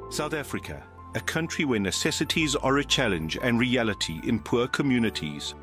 South Africa, a country where necessities are a challenge and reality in poor communities.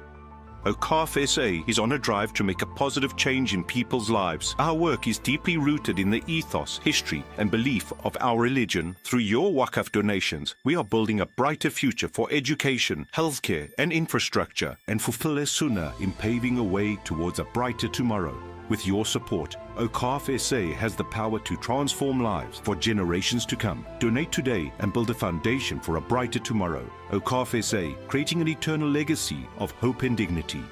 Awqaf SA is on a drive to make a positive change in people's lives. Our work is deeply rooted in the ethos, history and belief of our religion. Through your Waqf donations, we are building a brighter future for education, healthcare and infrastructure, and fulfill a sunnah in paving a way towards a brighter tomorrow. With your support, Awqaf SA has the power to transform lives for generations to come. Donate today and build a foundation for a brighter tomorrow. Awqaf SA, creating an eternal legacy of hope and dignity.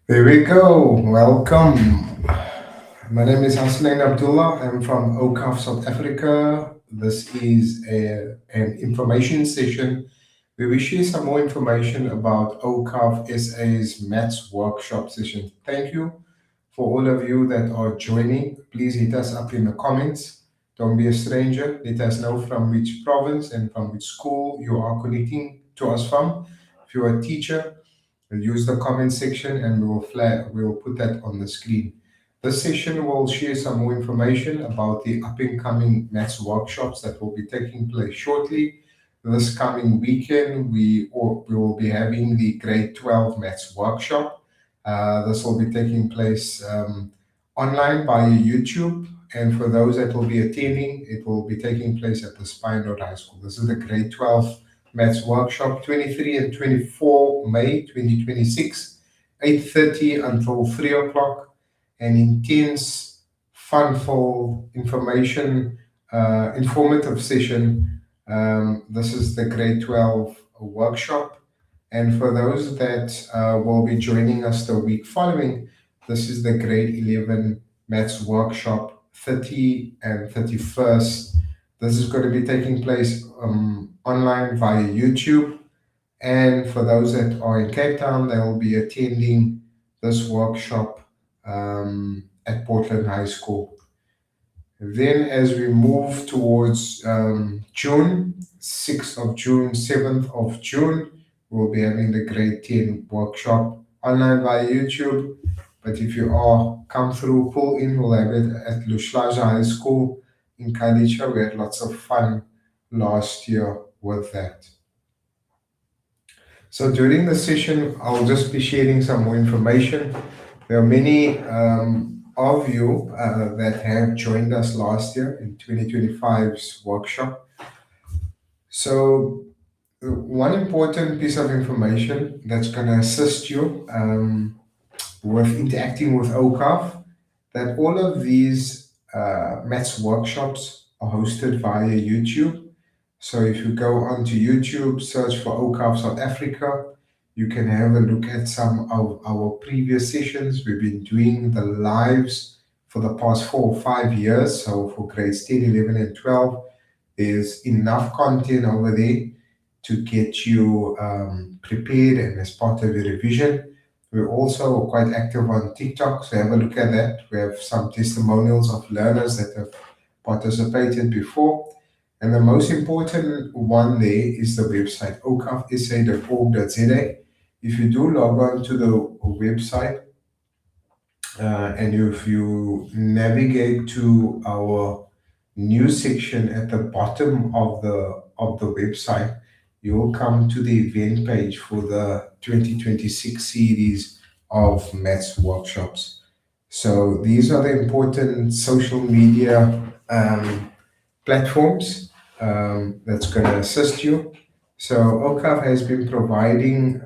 There we go. Welcome. My name is Hasanain Abdullah. I'm from Awqaf, South Africa. This is an information session where we share some more information about Awqaf SA's Maths Workshop session. Thank you for all of you that are joining. Please hit us up in the comments. Don't be a stranger. Let us know from which province and from which school you are connecting to us from. If you're a teacher, we'll use the comment section and we will put that on the screen. This session will share some more information about the up and coming maths workshops that will be taking place shortly. This coming weekend, we will be having the grade 12 maths workshop. This will be taking place online via YouTube. And for those that will be attending, it will be taking place at the Spine Road High School. This is the grade 12 Maths Workshop, 23 and 24 May 2026, 8:30 until 3 o'clock. An intense, fun-filled, informative session. This is the grade 12 workshop. And for those that will be joining us the week following, this is the grade 11 Maths Workshop, 30 and 31st. This is going to be taking place online via YouTube. And for those that are in Cape Town, they will be attending this workshop at Portland High School. Then as we move towards June, 6th of June, 7th of June, we'll be having the grade 10 workshop online via YouTube. But if you are come through, pull in, we'll have it at Lushlaja High School in Kalicha. We had lots of fun last year with that. So during the session, I'll just be sharing some more information. There are many of you that have joined us last year in 2025's workshop. So one important piece of information that's going to assist you with interacting with Awqaf, that all of these maths workshops are hosted via YouTube. So if you go onto YouTube, search for Awqaf South Africa, you can have a look at some of our previous sessions. We've been doing the lives for the past 4 or 5 years. So for grades 10, 11, and 12, there's enough content over there to get you prepared and as part of your revision. We're also quite active on TikTok, so have a look at that. We have some testimonials of learners that have participated before. And the most important one there is the website, awqafsa.org.za. If you do log on to the website and if you navigate to our news section at the bottom of the website, you will come to the event page for the 2026 series of maths workshops. So these are the important social media platforms that's going to assist you. So Awqaf has been providing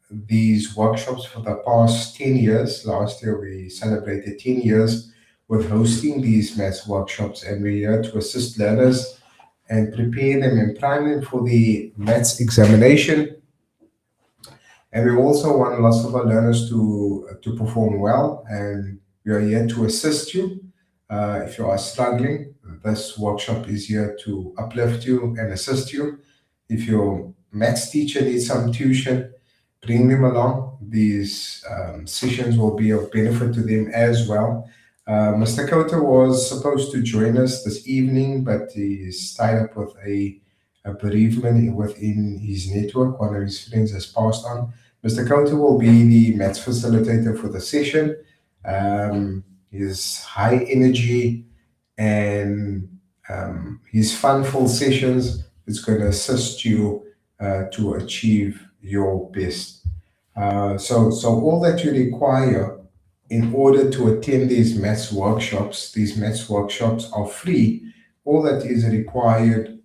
these workshops for the past 10 years. Last year we celebrated 10 years with hosting these maths workshops, and we're here to assist learners and prepare them and prime them for the maths examination. And we also want lots of our learners to perform well, and we are here to assist you. If you are struggling, this workshop is here to uplift you and assist you. If your maths teacher needs some tuition, bring them along. These sessions will be of benefit to them as well. Mr. Khota was supposed to join us this evening, but he's tied up with a bereavement within his network. One of his friends has passed on. Mr. Khota will be the maths facilitator for the session. His high energy and his fun-filled sessions is going to assist you to achieve your best. So all that you require in order to attend these maths workshops are free. All that is required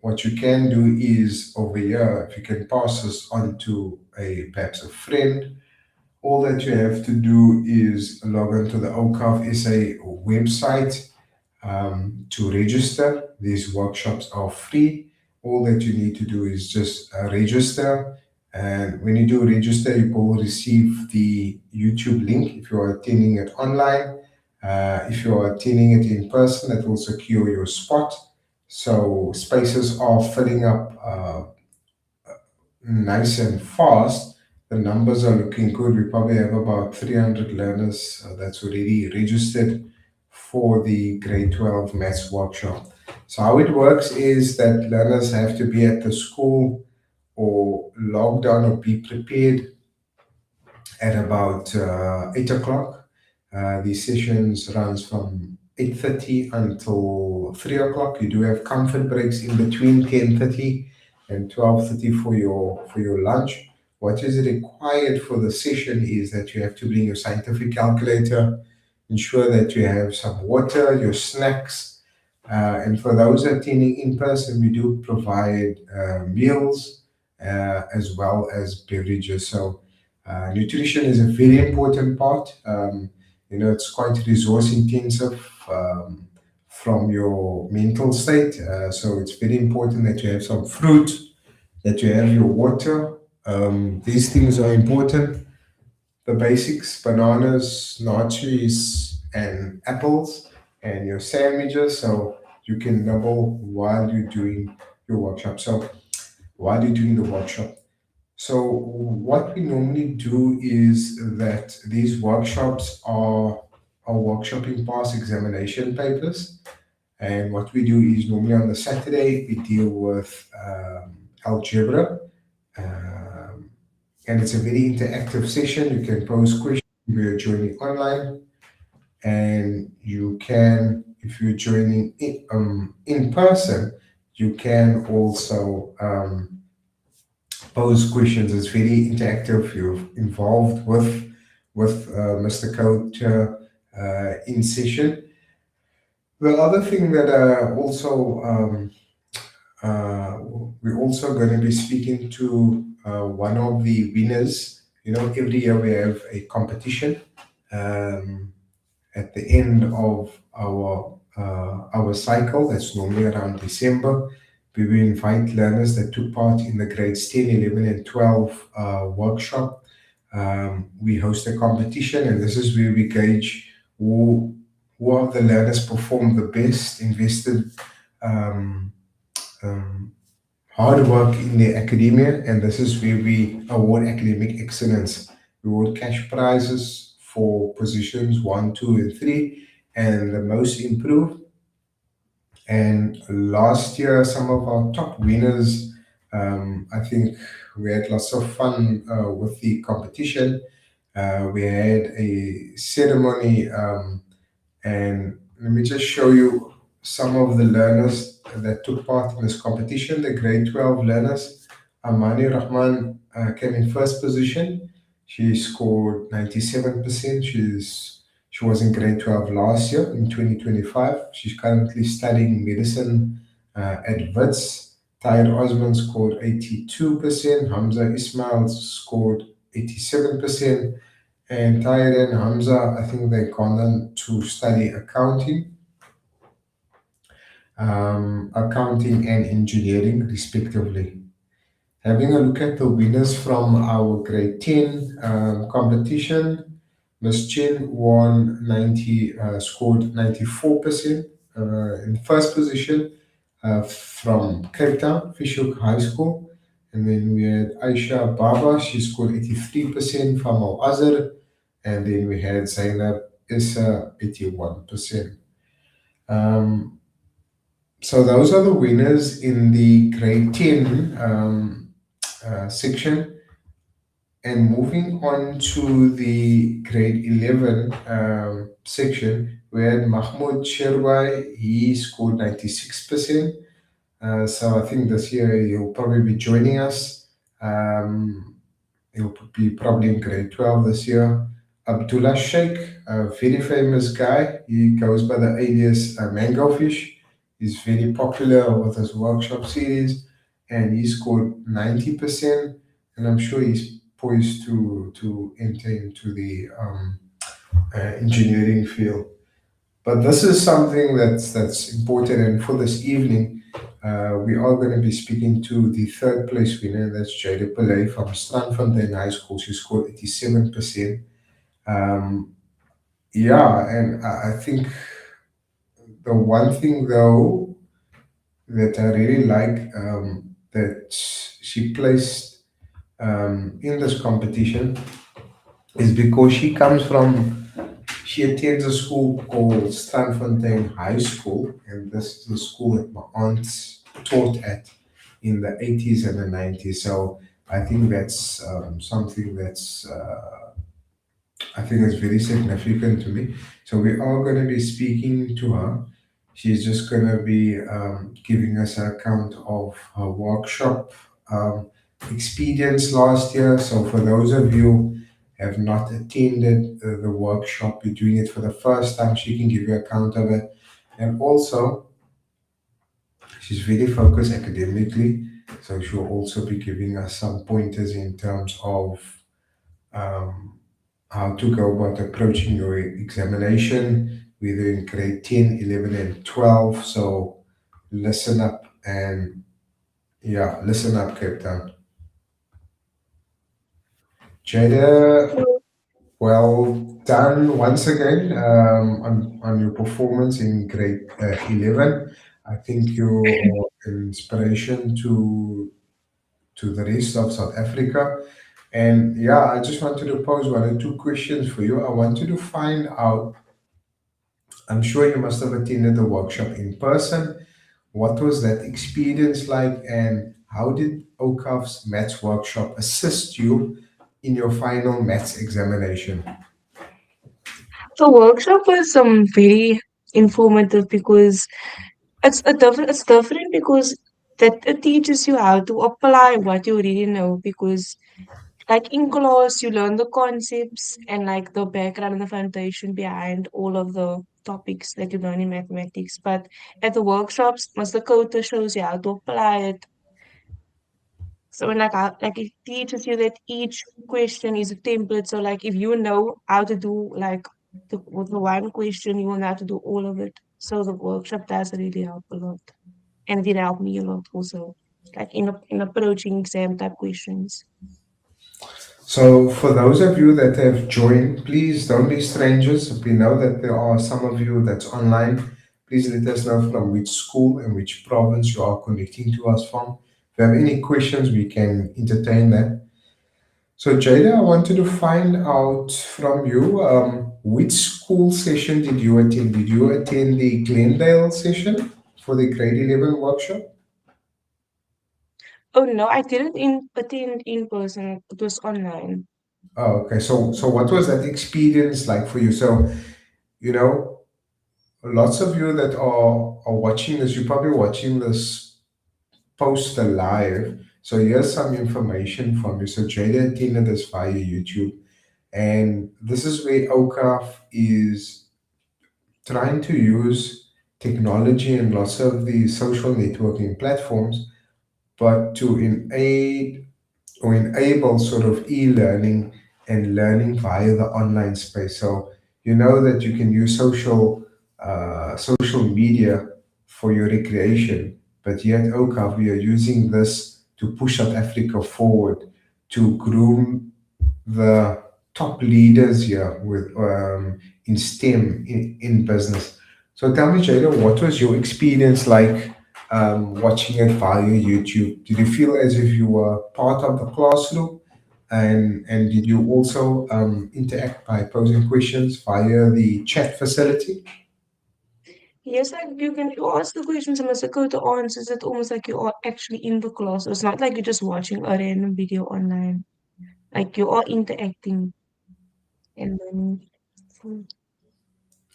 what you can do is over here, if you can pass this on to perhaps a friend, all that you have to do is log into the Awqaf SA website to register. These workshops are free. All that you need to do is just register. And when you do register, you will receive the YouTube link if you are attending it online. If you are attending it in person, that will secure your spot. So spaces are filling up nice and fast. The numbers are looking good. We probably have about 300 learners that's already registered for the grade 12 maths workshop. So how it works is that learners have to be at the school or logged on or be prepared at about 8 o'clock. These sessions runs from 8:30 until 3 o'clock. You do have comfort breaks in between 10:30 and 12:30 for your lunch. What is required for the session is that you have to bring your scientific calculator, ensure that you have some water, your snacks, and for those attending in person, we do provide meals as well as beverages. So nutrition is a very important part. It's quite resource intensive from your mental state. So it's very important that you have some fruit, that you have your water. These things are important. The basics: bananas, naches, and apples, and your sandwiches. So you can nibble while you're doing your workshop. So while you're doing the workshop. So what we normally do is that these workshops are our workshop in past examination papers. And what we do is normally on the Saturday, we deal with algebra. Um, and it's a very interactive session. You can pose questions if you're joining online, and you can, if you're joining in person, you can also pose questions. It's very interactive. You're involved with Mr. Khota in session. The other thing that uh, we're also going to be speaking to one of the winners. You know, every year we have a competition at the end of our cycle. That's normally around December. We will invite learners that took part in the grades 10, 11, and 12 workshop. We host a competition, and this is where we gauge who of the learners performed the best, invested um, hard work in their academia, and this is where we award academic excellence. We award cash prizes for positions 1, 2, and 3, and the most improved. And last year, some of our top winners, I think we had lots of fun with the competition. We had a ceremony, and let me just show you some of the learners that took part in this competition. The grade 12 learners, Amani Rahman came in first position. She scored 97%. She was in grade 12 last year in 2025. She's currently studying medicine at WITS. Tahir Osman scored 82%. Hamza Ismail scored 87%. And Tahir and Hamza, I think they've gone on to study accounting and engineering, respectively. Having a look at the winners from our grade 10 competition, Miss Chin scored 94% in first position from Cape Town, Fishhook High School. And then we had Aisha Baba, she scored 83% from Al Azhar. And then we had Zainab Issa, 81%. So those are the winners in the grade 10 section. And moving on to the grade 11 section, we had Mahmoud Sherwai, he scored 96%. So I think this year he'll probably be joining us. He'll be probably in grade 12 this year. Abdullah Sheikh, a very famous guy. He goes by the alias Mango Fish. He's very popular with his workshop series, and he scored 90%. And I'm sure he's poised to enter into the engineering field. But this is something that's important. And for this evening, we are going to be speaking to the third place winner. That's Jada Pillay from Strandfontein High School. She scored 87%. And I think the one thing though that I really like that she placed in this competition is because she attends a school called Strandfontein High School, and this is a school that my aunt taught at in the 80s and the 90s. So I think that's something that's I think is very significant to me. So we are going to be speaking to her. She's just going to be giving us an account of her workshop experience last year. So for those of you have not attended the workshop, you're doing it for the first time, she can give you account of it. And also, she's very focused academically, so she'll also be giving us some pointers in terms of how to go about approaching your examination, whether in grade 10, 11, and 12. So listen up listen up, Cape Town. Jada, well done once again on your performance in grade 11. I think you're an inspiration to the rest of South Africa. And I just wanted to pose one or two questions for you. I wanted to find out I'm sure you must have attended the workshop in person. What was that experience like, and how did OCAF's Maths Workshop assist you in your final maths examination? The workshop was very informative because it's different because that it teaches you how to apply what you already know because like in class you learn the concepts and like the background and the foundation behind all of the topics that you learn in mathematics. But at the workshops, Mr. Khota shows you how to apply it. So like it teaches you that each question is a template. So like if you know how to do like with the one question, you will know how to do all of it. So the workshop does really help a lot, and it did help me a lot also, like in approaching exam type questions. So, for those of you that have joined, please don't be strangers. We know that there are some of you that's online. Please let us know from which school and which province you are connecting to us from. If you have any questions, we can entertain that. So, Jada, I wanted to find out from you which school session did you attend? Did you attend the Glendale session for the grade 11 workshop? Oh no, I didn't attend in person. It was online. Oh, okay. So what was that experience like for you? So, you know, lots of you that are watching this, you're probably watching this poster live. So here's some information from you. So Jada attended this via YouTube, and this is where OCAF is trying to use technology and lots of the social networking platforms, but to enable sort of e-learning and learning via the online space. So you know that you can use social media for your recreation, but yet OCAV, we are using this to push South Africa forward, to groom the top leaders here with in STEM in business. So tell me, Jada, what was your experience like watching it via YouTube? Did you feel as if you were part of the classroom? And did you also interact by posing questions via the chat facility? Yes, like you ask the questions and Mr. Khota answers it almost like you are actually in the class. It's not like you're just watching a random video online. Like you are interacting and then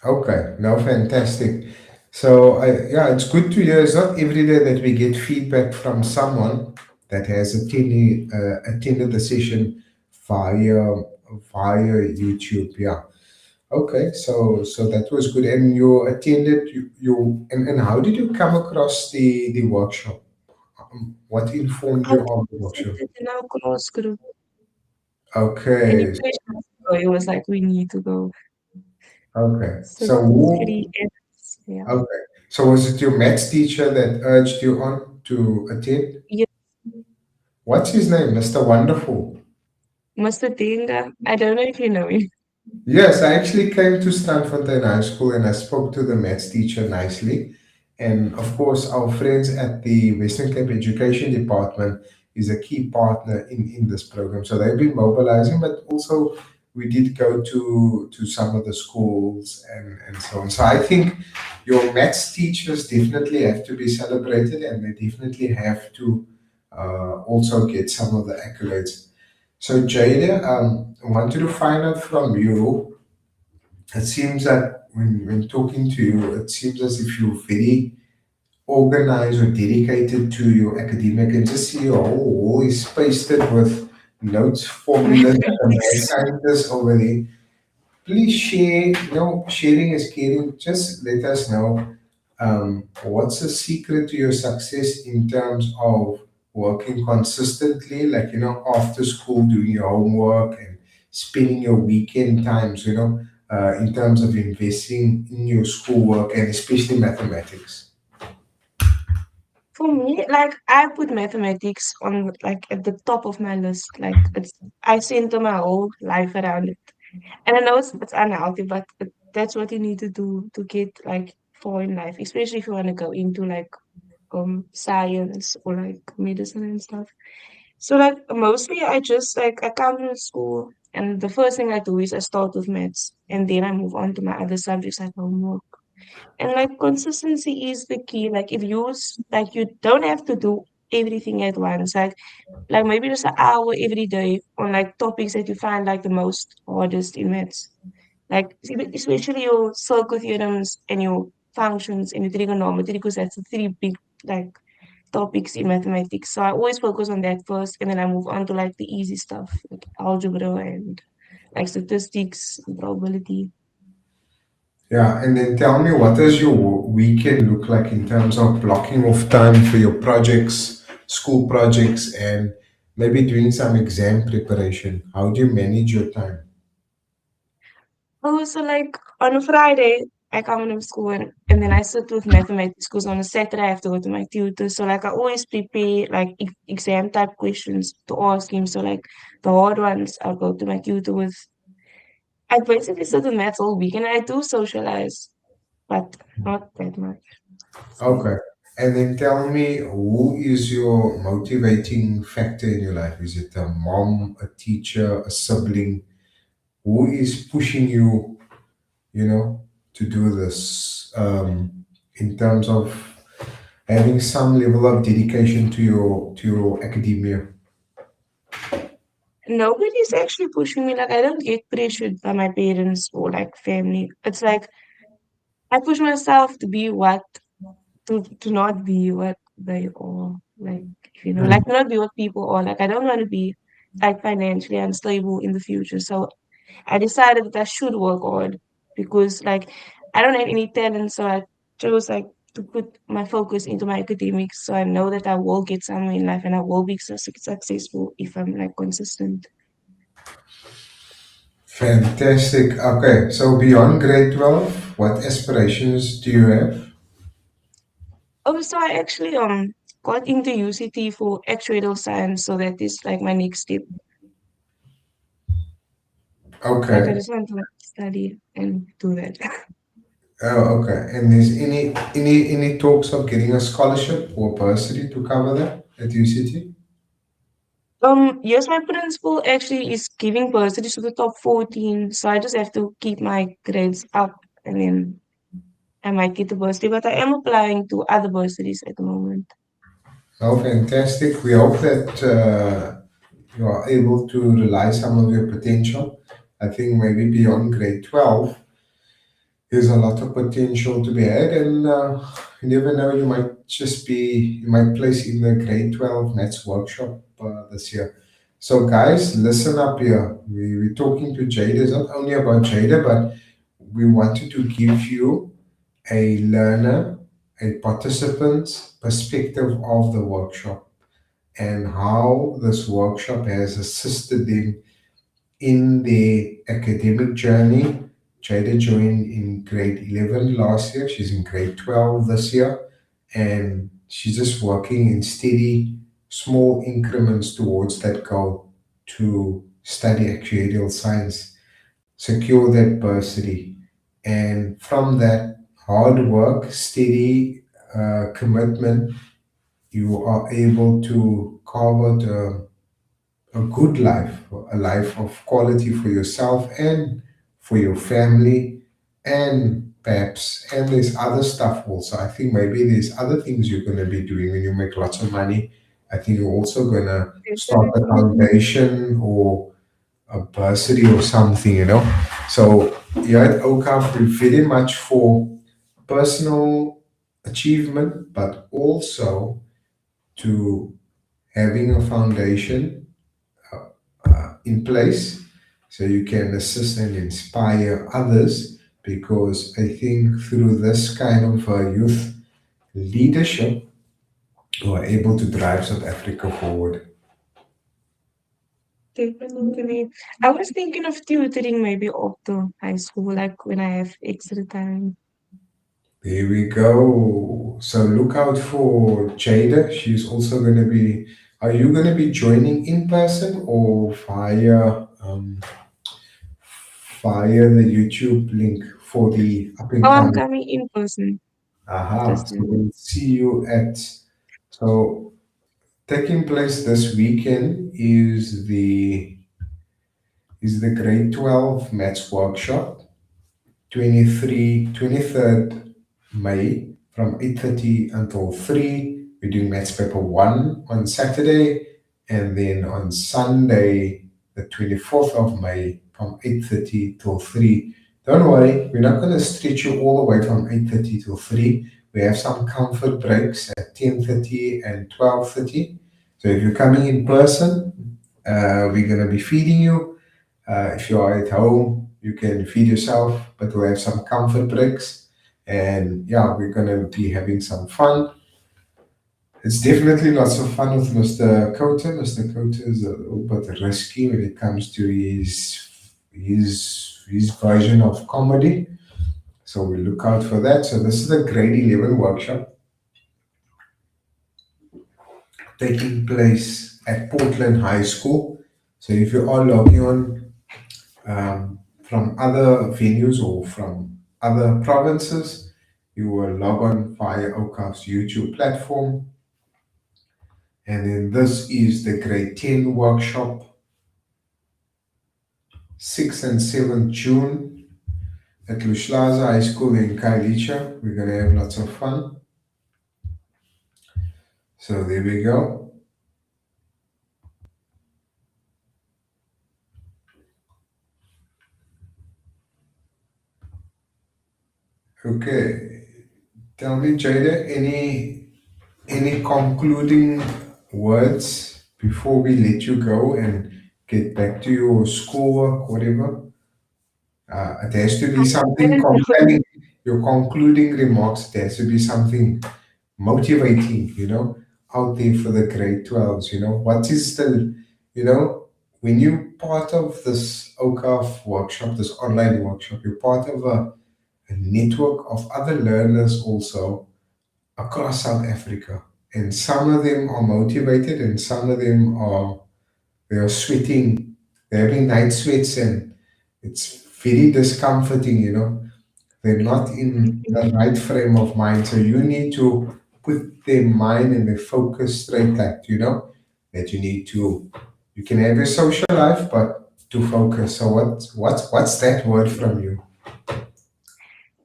Okay, no, fantastic. So, yeah, it's good to hear. It's not every day that we get feedback from someone that has attended the session via YouTube. Yeah. Okay, so that was good. And you attended and how did you come across the workshop? What informed I you of the said workshop? it in our class group and you Okay, pushed us to go. It was like we need to go. okay. So So that was pretty who? yeah. Okay. So was it your maths teacher that urged you on to attend? Yeah, What's his name? Mr. Wonderful. Mr. Dinga. I don't know if you know him. Yes, I actually came to Stanfontein High School and I spoke to the maths teacher nicely. And of course, our friends at the Western Cape Education Department is a key partner in this program. So they've been mobilizing, but also we did go to some of the schools and so on. So I think your maths teachers definitely have to be celebrated and they definitely have to also get some of the accolades. So Jada, I wanted to find out from you. It seems that when talking to you, it seems as if you're very organized or dedicated to your academic and just see your whole wall is pasted with notes, formulas, like a mad Mathematics. scientist over there. Please share, sharing is caring. Just let us know what's the secret to your success in terms of working consistently, like, after school, doing your homework and spending your weekend times, in terms of investing in your schoolwork and especially mathematics. For me, like I put mathematics on like at the top of my list. Like I center my whole life around it. And I know it's unhealthy, but that's what you need to do to get like far in life, especially if you want to go into like science or like medicine and stuff. So like mostly I just like I come to school and the first thing I do is I start with maths and then I move on to my other subjects like homework. And like consistency is the key. Like if you like you don't have to do everything at once. Like maybe just an hour every day on like topics that you find like the most hardest in maths. Like especially your circle theorems and your functions and your trigonometry, because that's the three big like topics in mathematics. So I always focus on that first, and then I move on to like the easy stuff, like algebra and like statistics, and probability. Yeah, and then tell me, what does your weekend look like in terms of blocking off time for your projects, school projects, and maybe doing some exam preparation? How do you manage your time? Oh, so like on a Friday, I come into school and then I sit with mathematics because on a Saturday I have to go to my tutor. So like I always prepare like exam type questions to ask him. So like the hard ones I'll go to my tutor with. I basically sit with maths all week and I do socialize, but not that much. Okay. And then tell me, who is your motivating factor in your life? Is it a mom, a teacher, a sibling? Who is pushing you, to do this, in terms of having some level of dedication to your academia? Nobody's actually pushing me. Like I don't get pressured by my parents or like family. It's like I push myself to be what to not be what they are. Like like to not be what people are. Like I don't want to be like financially unstable in the future. So I decided that I should work hard because like I don't have any talent. So I chose like to put my focus into my academics. So I know that I will get somewhere in life and I will be successful if I'm like consistent. Fantastic. Okay, so beyond grade 12, what aspirations do you have? Oh, so I actually got into UCT for actuarial science, so that is like my next step. Like I Okay. just want to study and do that. Oh, okay. And is any talks of getting a scholarship or bursary to cover that at UCT? Yes, my principal actually is giving bursaries to the top 14, so I just have to keep my grades up and then I might get the bursary, but I am applying to other bursaries at the moment. Oh, fantastic. We hope that you are able to realize some of your potential. I think maybe beyond grade 12, there's a lot of potential to be had, and you never know, you might place in the grade 12 maths workshop this year. So, guys, listen up here. We're talking to Jada. It's not only about Jada, but we wanted to give you a learner, a participant's perspective of the workshop and how this workshop has assisted them in their academic journey. Jada joined in grade 11 last year. She's in grade 12 this year. And she's just working in steady, small increments towards that goal to study actuarial science, secure that bursary. And from that hard work, steady commitment, you are able to carve out a good life, a life of quality for yourself and for your family, and perhaps, and there's other stuff also. I think maybe there's other things you're going to be doing when you make lots of money. I think you're also going to start a Definitely. foundation or a bursary or something. So here at Awqaf, we're very much for personal achievement, but also to having a foundation in place so you can assist and inspire others, because I think through this kind of youth leadership, you are able to drive South Africa forward. Definitely. I was thinking of tutoring maybe after high school, like when I have extra time. There we go. So look out for Jada. She's also going to be. Are you going to be joining in person or via the YouTube link for the up Oh, and I'm coming? coming in person Aha. this So time. we'll see you at. So taking place this weekend is the grade 12 maths workshop, 23, 23rd May from 8:30 until 3. We're doing maths paper 1 on Saturday, and then on Sunday, the 24th of May, from 8:30 till 3. Don't worry, we're not going to stretch you all the way from 8:30 till 3. We have some comfort breaks at 10:30 and 12:30. So if you're coming in person, we're going to be feeding you. If you are at home, you can feed yourself, but we'll have some comfort breaks. And yeah, we're going to be having some fun. It's definitely not so fun with Mr. Khota. Mr. Khota is a little bit risky when it comes to his version of comedy. So we look out for that. So this is a grade 11 workshop taking place at Portland High School. So if you are logging on from other venues or from other provinces, you will log on via Awqaf's YouTube platform. And then this is the grade 10 workshop, 6th and 7th June at Lushlaza High School in Kailicha. We're going to have lots of fun. So there we go. Okay. Tell me, Jada, any concluding words before we let you go and get back to your schoolwork, whatever? It has to be I something don't know. compelling. Your concluding remarks, it has to be something motivating, out there for the grade 12s. What is the, when you're part of this Awqaf workshop, this online workshop, you're part of a network of other learners also across South Africa. And some of them are motivated and some of them they are sweating, they're having night sweats, and it's very discomforting. They're not in the right frame of mind. So you need to put their mind and their focus straight that, that you can have a social life, but to focus. So what's that word from you?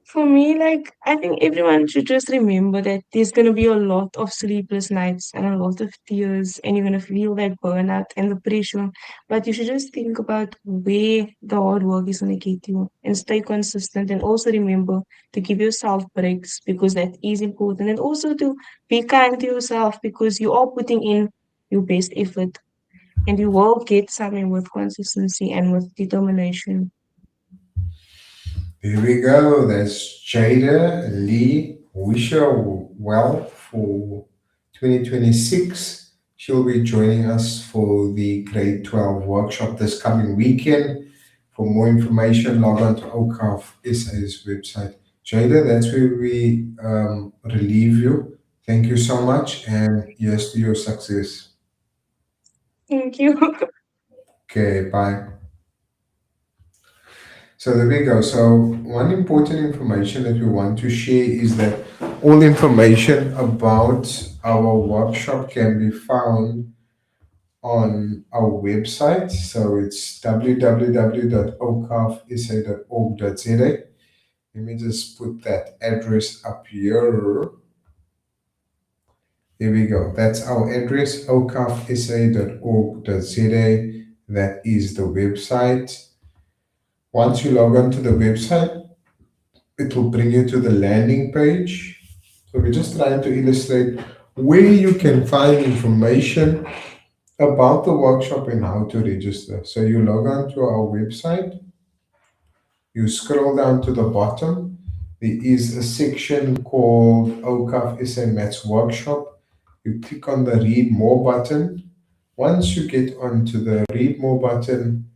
For me, like, I think everyone should just remember that there's going to be a lot of sleepless nights and a lot of tears, and you're going to feel that burnout and the pressure. But you should just think about where the hard work is going to get you and stay consistent. And also remember to give yourself breaks because that is important. And also to be kind to yourself because you are putting in your best effort and you will get something with consistency and with determination. Here we go. That's Jada Lee. Wish her well for 2026. She'll be joining us for the grade 12 workshop this coming weekend. For more information, log on to Awqaf SA's website. Jada, that's where we relieve you. Thank you so much, and yes to your success. Thank you. Okay, bye. So there we go. So one important information that we want to share is that all information about our workshop can be found on our website. So it's www.awqafsa.org.za. Let me just put that address up here. There we go. That's our address, awqafsa.org.za. That is the website. Once you log on to the website, it will bring you to the landing page. So we're just trying to illustrate where you can find information about the workshop and how to register. So you log on to our website, you scroll down to the bottom, there is a section called Awqaf SA Maths Workshop. You click on the Read More button. Once you get onto the Read More button,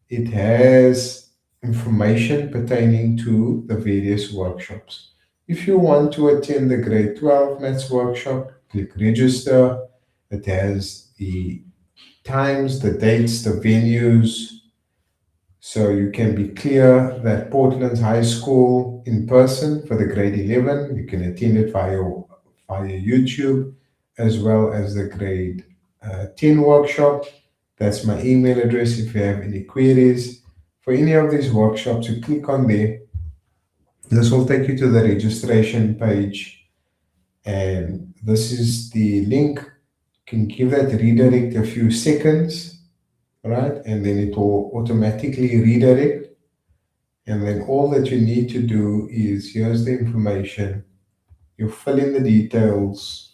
it has information pertaining to the various workshops. If you want to attend the grade 12 maths workshop, click register. It has the times, the dates, the venues. So you can be clear that Portland's High School in person for the grade 11, you can attend it via YouTube, as well as the grade 10 workshop. That's my email address if you have any queries. For any of these workshops, you click on there This will take you to the registration page, and this is the link. You can give that redirect a few seconds, right? And then it will automatically redirect. And then all that you need to do is, here's the information. You fill in the details.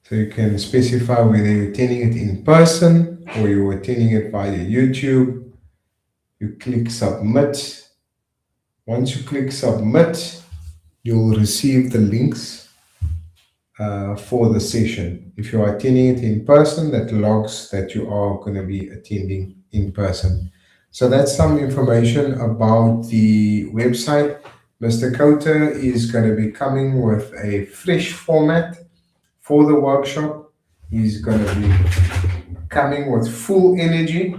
So you can specify whether you're attending it in person or you're attending it via YouTube. You click submit. Once you click submit, you'll receive the links for the session. If you are attending it in person, that logs that you are going to be attending in person. So that's some information about the website. Mr. Khota is going to be coming with a fresh format for the workshop. He's going to be coming with full energy.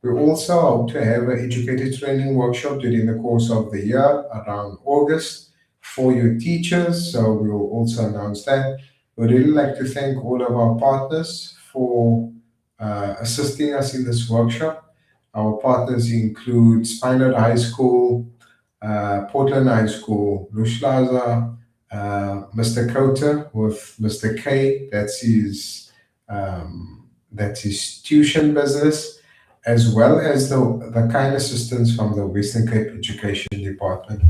We also hope to have an educator training workshop during the course of the year around August for your teachers. So we will also announce that. We'd really like to thank all of our partners for assisting us in this workshop. Our partners include Spinard High School, Portland High School, Lushlaza, Mr. Khota with Mr. K, that's his tuition business, as well as the kind assistance from the Western Cape Education Department.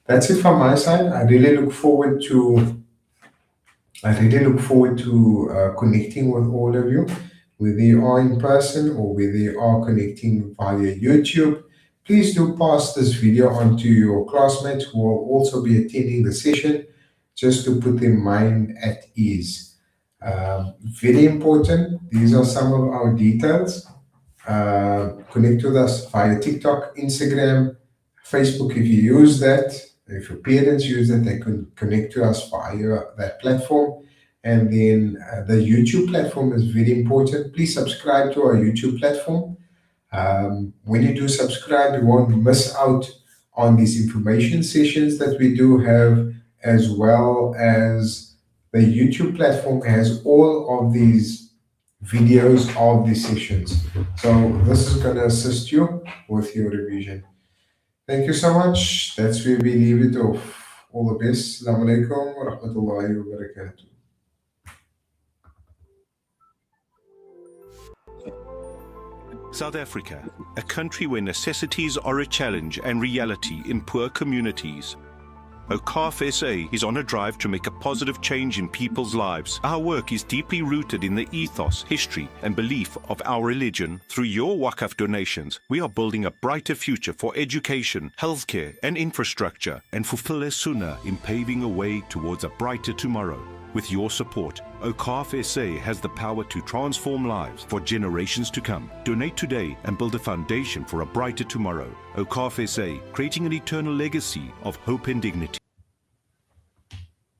That's it from my side. I really look forward to connecting with all of you, whether you are in person or whether you are connecting via YouTube. Please do pass this video on to your classmates who will also be attending the session, just to put their mind at ease. Very important. These are some of our details. Connect with us via TikTok, Instagram, Facebook. If you use that, if your parents use it, they can connect to us via that platform. And then the YouTube platform is very important. Please subscribe to our YouTube platform. When you do subscribe, you won't miss out on these information sessions that we do have, as well as the YouTube platform has all of these videos of these sessions. So this is going to assist you with your revision. Thank you so much. That's where we leave it off. All the best. Assalamu alaikum wa rahmatullahi wa barakatuh. South Africa, a country where necessities are a challenge and reality in poor communities. Awqaf SA is on a drive to make a positive change in people's lives. Our work is deeply rooted in the ethos, history, and belief of our religion. Through your Waqf donations, we are building a brighter future for education, healthcare, and infrastructure, and fulfill a sunnah in paving a way towards a brighter tomorrow. With your support, Awqaf SA has the power to transform lives for generations to come. Donate today and build a foundation for a brighter tomorrow. Awqaf SA, creating an eternal legacy of hope and dignity.